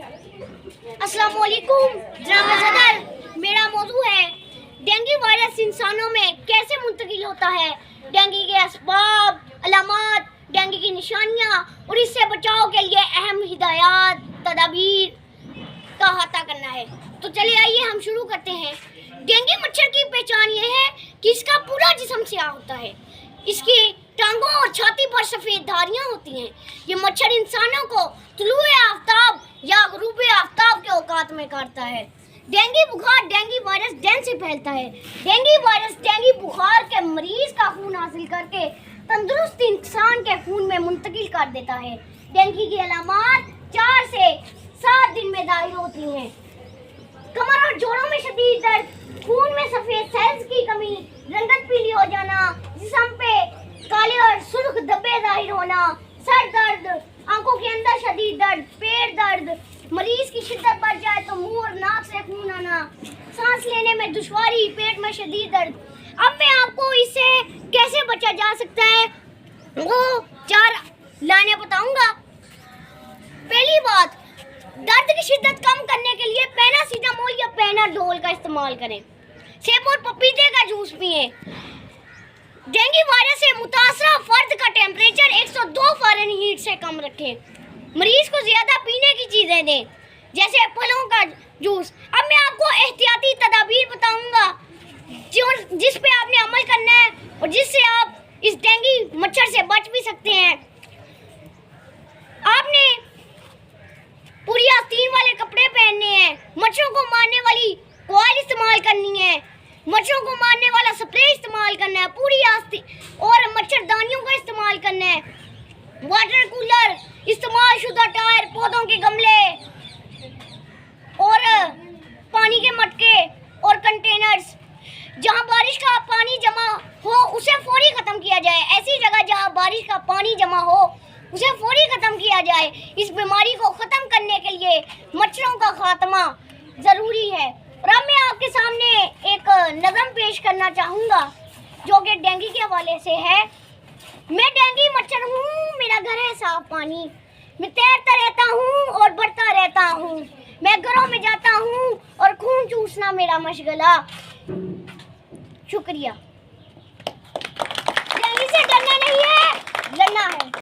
अस्सलाम वालेकुम ड्रामा सदर, मेरा मौजू है डेंगू वायरस इंसानों में कैसे मुंतकिल होता है, डेंगू के असबाब, अलामात, डेंगू की निशानियाँ और इससे बचाव के लिए अहम हिदायत तदाबीर का अहाता करना है। तो चलिए आइए हम शुरू करते हैं। डेंगू मच्छर की पहचान ये है कि इसका पूरा जिस्म स्याह होता है। इसकी टांगों और छाती पर सफ़ेद धारियाँ होती हैं। ये मच्छर इंसानों को तुलुए आफ्ताब या गुरूबे आफ्ताब के औकात में काटता है। डेंगू बुखार डेंगू वायरस डेंगू से फैलता है। डेंगू वायरस डेंगू बुखार के मरीज का खून हासिल करके तंदुरुस्त इंसान के खून में मुंतकिल कर देता है। डेंगू की अलामात 4 से 7 दिन में जाहिर होती हैं। कमर और जोड़ों में शदीद दर्द, खून में सफ़ेद सेल्स की कमी, रंगत पीली हो जाना, जिस्म पे काले और सुर्ख धब्बे जाहिर होना, सर दर्द, आंखों के अंदर शदीद दर्द, पेट दर्द, मरीज की शिद्दत बढ़ जाए तो मुंह और नाक से खून आना, सांस लेने में दुश्वारी, पेट में शदीद दर्द। अब मैं आपको इससे कैसे बचा जा सकता है वो 4 लाइनें बताऊंगा। पहली बात, दर्द की शिद्दत कम करने के लिए पैरासीटामोल या पैनाडोल का इस्तेमाल करें। सेब और पपीते का जूस पिएं। डेंगू वायरस से मुतासरा फर्द का टेम्परेचर 102 फ़ारेनहीट से कम रखें। मरीज को ज़्यादा पीने की चीज़ें दें, जैसे फलों का जूस। अब मैं आपको एहतियाती तदाबीर बताऊंगा जिस पे आपने अमल करना है और जिससे आप इस डेंगू मच्छर से बच भी सकते हैं। आपने पूरी आस्तीन वाले कपड़े पहनने हैं, मच्छरों को मारने वाली कॉइल इस्तेमाल करनी है, मच्छरों को मारने वाला स्प्रे इस्तेमाल करना है, पूरी आस्तीन और मच्छरदानियों का इस्तेमाल करना है, वाटर कूलर, इस्तेमाल शुदा टायर, पौधों के गमले और पानी के मटके और कंटेनर्स। जहां बारिश का पानी जमा हो उसे फौरी ख़त्म किया जाए। ऐसी जगह जहां बारिश का पानी जमा हो उसे फौरी ख़त्म किया जाए। इस बीमारी को ख़त्म करने के लिए मच्छरों का खात्मा ज़रूरी है। और अब मैं आपके सामने एक नज़म पेश करना चाहूँगा जो कि डेंगू के हवाले से है। मैं डेंगू मच्छर हूँ, मेरा घर है साफ पानी, मैं तैरता रहता हूँ और बढ़ता रहता हूँ, मैं घरों में जाता हूँ और खून चूसना मेरा मशगला। शुक्रिया। डेंगू से डरना नहीं है, लड़ना है।